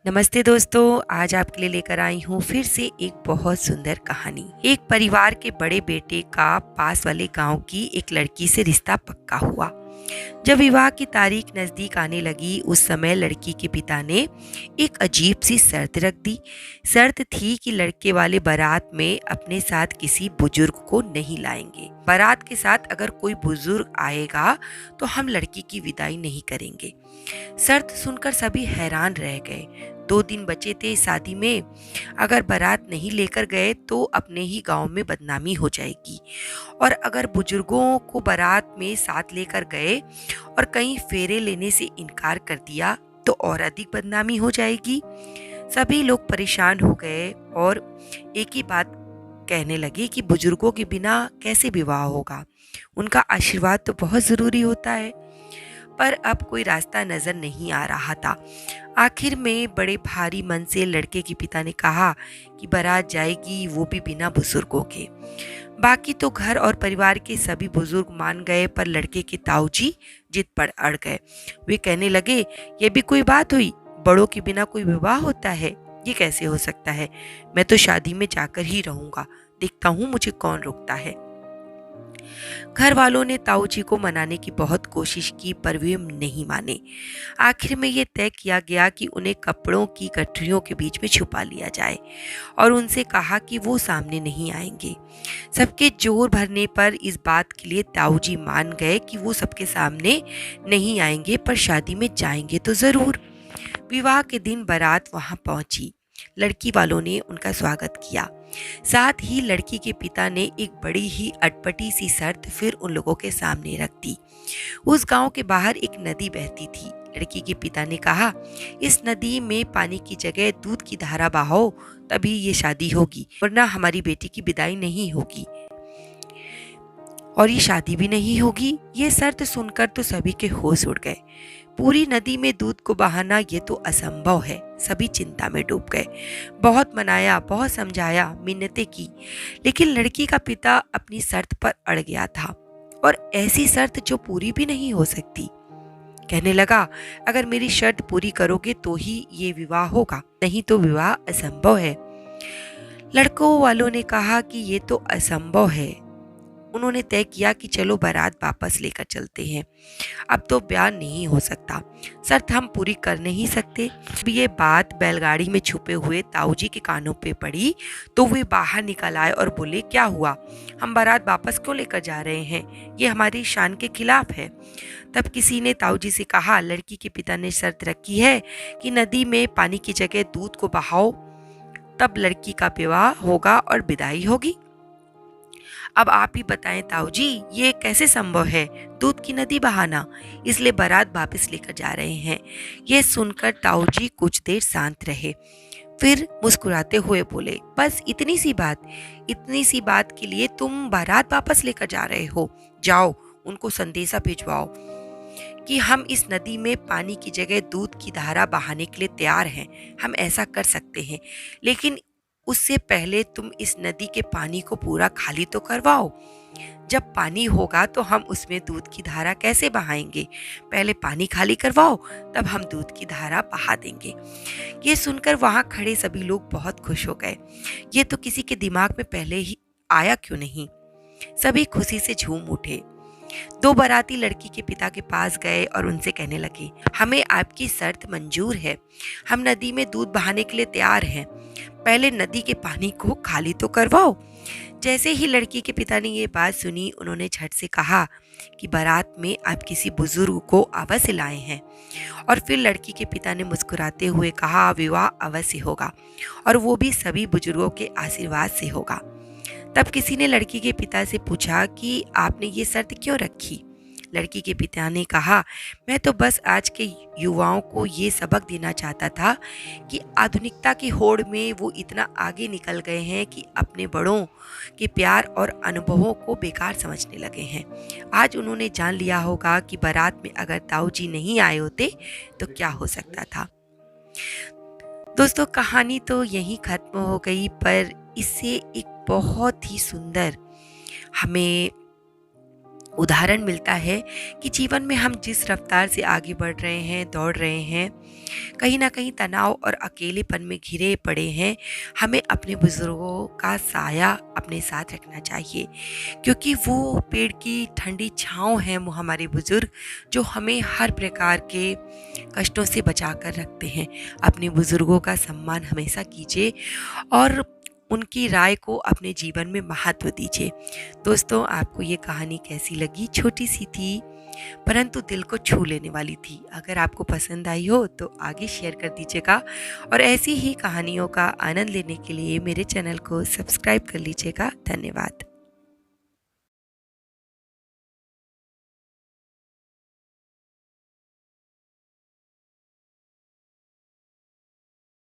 नमस्ते दोस्तों, आज आपके लिए लेकर आई हूँ फिर से एक बहुत सुंदर कहानी। एक परिवार के बड़े बेटे का पास वाले गांव की एक लड़की से रिश्ता पक्का हुआ। जब विवाह की तारीख नजदीक आने लगी, उस समय लड़की के पिता ने एक अजीब सी शर्त रख दी। शर्त थी कि लड़के वाले बारात में अपने साथ किसी बुजुर्ग को नहीं लाएंगे। बारात के साथ अगर कोई बुजुर्ग आएगा तो हम लड़की की विदाई नहीं करेंगे। शर्त सुनकर सभी हैरान रह गए। 2 दिन बचे थे शादी में। अगर बारात नहीं लेकर गए तो अपने ही गांव में बदनामी हो जाएगी, और अगर बुजुर्गों को बारात में साथ लेकर गए और कहीं फेरे लेने से इनकार कर दिया तो और अधिक बदनामी हो जाएगी। सभी लोग परेशान हो गए और एक ही बात कहने लगे कि बुजुर्गों के बिना कैसे विवाह होगा, उनका आशीर्वाद तो बहुत जरूरी होता है। पर अब कोई रास्ता नजर नहीं आ रहा था। आखिर में बड़े भारी मन से लड़के के पिता ने कहा कि बारात जाएगी, वो भी बिना बुजुर्गों के। बाकी तो घर और परिवार के सभी बुजुर्ग मान गए, पर लड़के के ताऊजी जिद पर अड़ गए। वे कहने लगे, ये भी कोई बात हुई? बड़ों के बिना कोई विवाह होता है? ये कैसे हो सकता है? मैं तो शादी में जाकर ही रहूंगा, देखता हूँ मुझे कौन रोकता है। घर वालों ने ताऊ जी को मनाने की बहुत कोशिश की, पर वे नहीं माने। आखिर में ये तय किया गया कि उन्हें कपड़ों की गठरियों के बीच में छुपा लिया जाए और उनसे कहा कि वो सामने नहीं आएंगे। सबके जोर भरने पर इस बात के लिए ताऊ जी मान गए कि वो सबके सामने नहीं आएंगे, पर शादी में जाएंगे तो जरूर। विवाह के दिन बारात वहां पहुंची। लड़की वालों ने उनका स्वागत किया। साथ ही लड़की के पिता ने एक बड़ी ही अटपटी सी शर्त फिर उन लोगों के सामने रख दी। उस गांव के बाहर एक नदी बहती थी। लड़की के पिता ने कहा, इस नदी में पानी की जगह दूध की धारा बहाओ, तभी ये शादी होगी, वरना हमारी बेटी की विदाई नहीं होगी और ये शादी भी नहीं होगी। ये शर्त सुनकर तो सभी के होश उड़ गए। पूरी नदी में दूध को बहाना ये तो असंभव है। सभी चिंता में डूब गए। बहुत मनाया, बहुत समझाया, मिन्नतें की, लेकिन लड़की का पिता अपनी शर्त पर अड़ गया था, और ऐसी शर्त जो पूरी भी नहीं हो सकती। कहने लगा, अगर मेरी शर्त पूरी करोगे तो ही ये विवाह होगा, नहीं तो विवाह असंभव है। लड़कों वालों ने कहा कि ये तो असंभव है। उन्होंने तय किया कि चलो बारात वापस लेकर चलते हैं, अब तो ब्याह नहीं हो सकता, शर्त हम पूरी कर नहीं सकते। जब ये बात बैलगाड़ी में छुपे हुए ताऊजी के कानों पे पड़ी तो वे बाहर निकल आए और बोले, क्या हुआ? हम बारात वापस क्यों लेकर जा रहे हैं? ये हमारी शान के खिलाफ है। तब किसी ने ताऊजी से कहा, लड़की के पिता ने शर्त रखी है कि नदी में पानी की जगह दूध को बहाओ, तब लड़की का विवाह होगा और विदाई होगी। अब आप ही बताएं ताऊजी, ये कैसे संभव है, दूध की नदी बहाना? इसलिए बारात वापस लेकर जा रहे हैं। ये सुनकर ताऊजी कुछ देर शांत रहे, फिर मुस्कुराते हुए बोले, बस इतनी सी बात के लिए तुम बारात वापस लेकर जा रहे हो? जाओ, उनको संदेशा भिजवाओ कि हम इस नदी में पानी की जगह दूध की धारा बहाने के लिए तैयार हैं। हम ऐसा कर सकते हैं, लेकिन उससे पहले तुम इस नदी के पानी को पूरा खाली तो करवाओ। जब पानी होगा तो हम उसमें दूध की धारा कैसे बहाएंगे? पहले पानी खाली करवाओ, तब हम दूध की धारा बहा देंगे। ये सुनकर वहां खड़े सभी लोग बहुत खुश हो गए। ये तो किसी के दिमाग में पहले ही आया क्यों नहीं? सभी खुशी से झूम उठे। 2 बाराती लड़की के पिता के पास गए और उनसे कहने लगे, हमें आपकी शर्त मंजूर है। हम नदी में दूध बहाने के लिए तैयार हैं, पहले नदी के पानी को खाली तो करवाओ। जैसे ही लड़की के पिता ने ये बात सुनी, उन्होंने झट से कहा कि बारात में आप किसी बुजुर्ग को अवश्य लाए हैं। और फिर लड़की के पिता ने मुस्कुराते हुए कहा, विवाह अवश्य होगा, और वो भी सभी बुजुर्गों के आशीर्वाद से होगा। तब किसी ने लड़की के पिता से पूछा कि आपने ये शर्त क्यों रखी? लड़की के पिता ने कहा, मैं तो बस आज के युवाओं को ये सबक देना चाहता था कि आधुनिकता की होड़ में वो इतना आगे निकल गए हैं कि अपने बड़ों के प्यार और अनुभवों को बेकार समझने लगे हैं। आज उन्होंने जान लिया होगा कि बारात में अगर ताऊ जी नहीं आए होते तो क्या हो सकता था। दोस्तों, कहानी तो यहीं खत्म हो गई, पर इससे एक बहुत ही सुंदर हमें उदाहरण मिलता है कि जीवन में हम जिस रफ्तार से आगे बढ़ रहे हैं, दौड़ रहे हैं, कहीं न कहीं तनाव और अकेलेपन में घिरे पड़े हैं, हमें अपने बुज़ुर्गों का साया अपने साथ रखना चाहिए, क्योंकि वो पेड़ की ठंडी छाँव हैं वो हमारे बुज़ुर्ग, जो हमें हर प्रकार के कष्टों से बचा कर रखते हैं। अपने बुज़ुर्गों का सम्मान हमेशा कीजिए और उनकी राय को अपने जीवन में महत्व दीजिए। दोस्तों, आपको ये कहानी कैसी लगी? छोटी-सी थी, परंतु दिल को छू लेने वाली थी। अगर आपको पसंद आई हो तो आगे शेयर कर दीजिएगा और ऐसी ही कहानियों का आनंद लेने के लिए मेरे चैनल को सब्सक्राइब कर लीजिएगा। धन्यवाद।